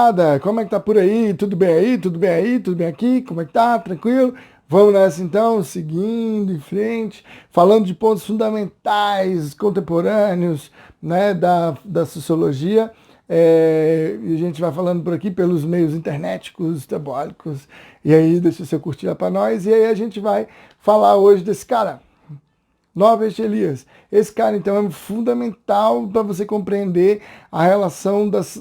Nada, como é que tá por aí? Tudo bem aí? Tudo bem aí? Tudo bem aqui? Como é que tá? Tranquilo? Vamos nessa então, seguindo em frente, falando de pontos fundamentais, contemporâneos, né, da sociologia. E a gente vai falando por aqui pelos meios internéticos, tabólicos, e aí deixa o seu curtir lá para nós, e aí a gente vai falar hoje desse cara. Norbert Elias. Esse cara, então, é fundamental para você compreender a relação das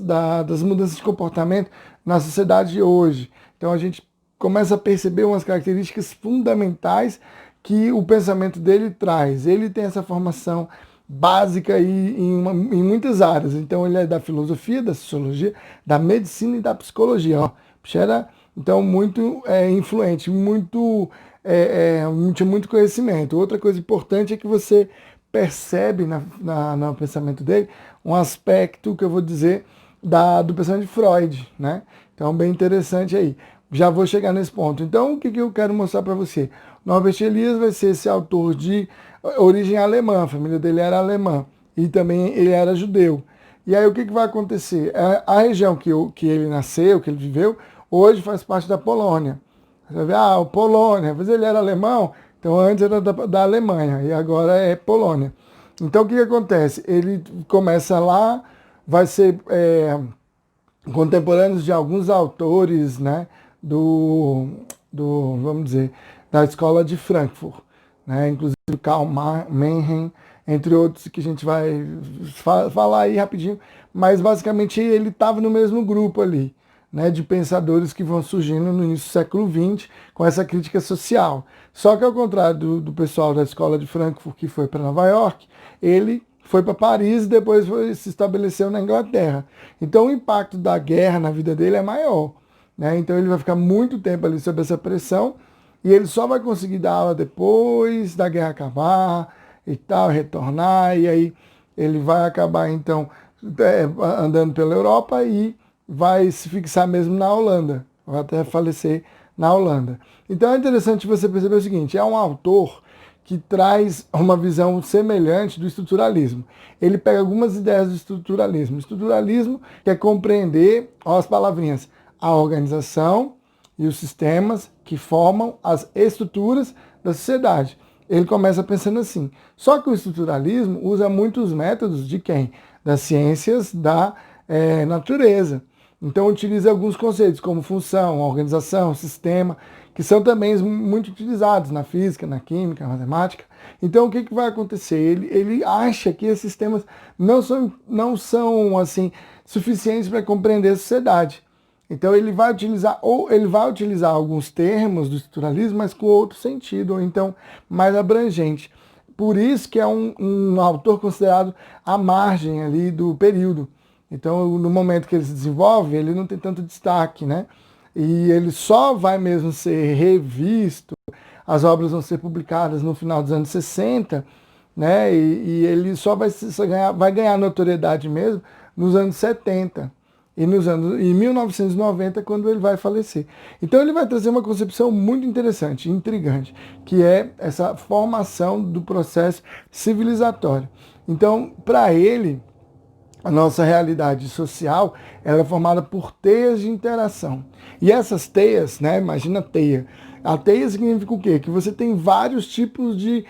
mudanças de comportamento na sociedade de hoje. Então, a gente começa a perceber umas características fundamentais que o pensamento dele traz. Ele tem essa formação básica em muitas áreas. Então, ele é da filosofia, da sociologia, da medicina e da psicologia. Ó, era, então, muito influente, tinha muito conhecimento. Outra coisa importante é que você percebe no pensamento dele um aspecto que eu vou dizer do pensamento de Freud, né? Então, bem interessante aí. Já vou chegar nesse ponto. Então, o que eu quero mostrar para você? Norbert Elias vai ser esse autor de origem alemã, a família dele era alemã, e também ele era judeu. E aí o que vai acontecer? A região que ele nasceu, que ele viveu, hoje faz parte da Polônia. Você vai ver, Polônia, mas ele era alemão, então antes era da Alemanha, e agora é Polônia. Então o que acontece? Ele começa lá, vai ser contemporâneo de alguns autores, né, vamos dizer, da escola de Frankfurt, né, inclusive Karl Mannheim, entre outros que a gente vai falar aí rapidinho, mas basicamente ele estava no mesmo grupo ali, né, de pensadores que vão surgindo no início do século XX com essa crítica social. Só que ao contrário do pessoal da escola de Frankfurt que foi para Nova York, ele foi para Paris e depois se estabeleceu na Inglaterra. Então o impacto da guerra na vida dele é maior, né? Então ele vai ficar muito tempo ali sob essa pressão e ele só vai conseguir dar aula depois da guerra acabar e tal, retornar, e aí ele vai acabar então andando pela Europa e vai se fixar mesmo na Holanda, vai até falecer na Holanda. Então é interessante você perceber o seguinte, é um autor que traz uma visão semelhante do estruturalismo. Ele pega algumas ideias do estruturalismo. O estruturalismo quer compreender, ó, as palavrinhas, a organização e os sistemas que formam as estruturas da sociedade. Ele começa pensando assim. Só que o estruturalismo usa muitos métodos de quem? Das ciências da natureza. Então utiliza alguns conceitos como função, organização, sistema, que são também muito utilizados na física, na química, na matemática. Então o que vai acontecer? Ele acha que esses sistemas não são assim suficientes para compreender a sociedade. Então ele vai utilizar alguns termos do estruturalismo, mas com outro sentido, ou então mais abrangente. Por isso que é um autor considerado à margem ali do período. Então, no momento que ele se desenvolve, ele não tem tanto destaque, né? E ele só vai mesmo ser revisto, as obras vão ser publicadas no final dos anos 60, né? E ele só vai ganhar notoriedade mesmo nos anos 70 e em 1990, quando ele vai falecer. Então ele vai trazer uma concepção muito interessante, intrigante, que é essa formação do processo civilizatório. Então, para ele, a nossa realidade social ela é formada por teias de interação. E essas teias, né, imagina a teia. A teia significa o quê? Que você tem vários tipos de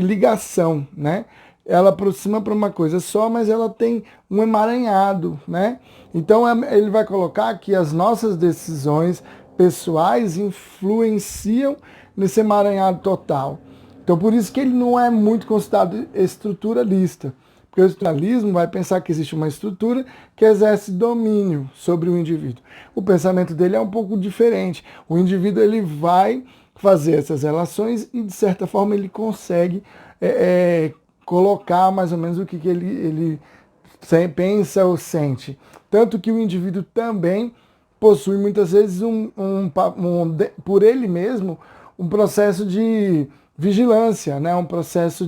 ligação, né? Ela aproxima para uma coisa só, mas ela tem um emaranhado, né? Então ele vai colocar que as nossas decisões pessoais influenciam nesse emaranhado total. Então por isso que ele não é muito considerado estruturalista. Porque o estruturalismo vai pensar que existe uma estrutura que exerce domínio sobre o indivíduo. O pensamento dele é um pouco diferente. O indivíduo ele vai fazer essas relações e, de certa forma, ele consegue colocar mais ou menos o que ele pensa ou sente. Tanto que o indivíduo também possui muitas vezes por ele mesmo um processo de vigilância, né? Um processo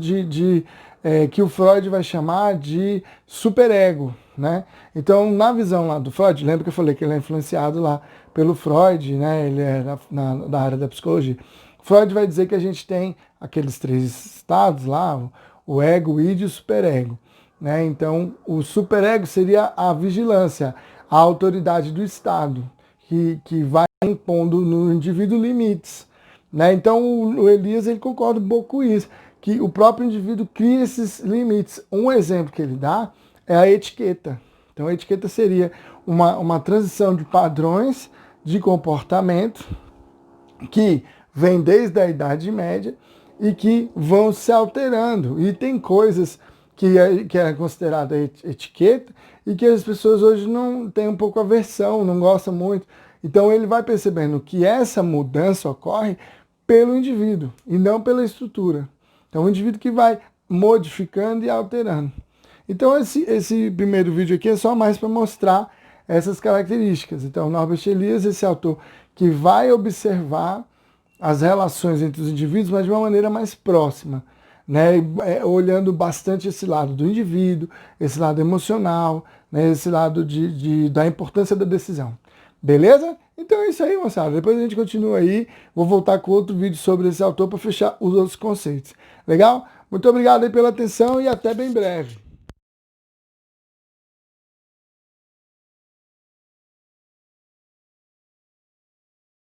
que o Freud vai chamar de superego, né? Então, na visão lá do Freud, lembra que eu falei que ele é influenciado lá pelo Freud, né? Ele é da área da psicologia. Freud vai dizer que a gente tem aqueles três estados lá, o ego, o id e o superego, né? Então, o superego seria a vigilância, a autoridade do Estado, que vai impondo no indivíduo limites, né? Então o Elias ele concorda um pouco com isso, que o próprio indivíduo cria esses limites. Um exemplo que ele dá é a etiqueta. Então a etiqueta seria uma transição de padrões de comportamento que vem desde a Idade Média e que vão se alterando. E tem coisas que é considerada etiqueta e que as pessoas hoje não têm um pouco aversão, não gostam muito. Então ele vai percebendo que essa mudança ocorre pelo indivíduo e não pela estrutura. Então o indivíduo que vai modificando e alterando. Então esse primeiro vídeo aqui é só mais para mostrar essas características. Então Norbert Elias, esse autor que vai observar as relações entre os indivíduos, mas de uma maneira mais próxima, né? Olhando bastante esse lado do indivíduo, esse lado emocional, né? Esse lado da importância da decisão. Beleza? Então é isso aí, moçada. Depois a gente continua aí. Vou voltar com outro vídeo sobre esse autor para fechar os outros conceitos. Legal? Muito obrigado aí pela atenção e até bem breve.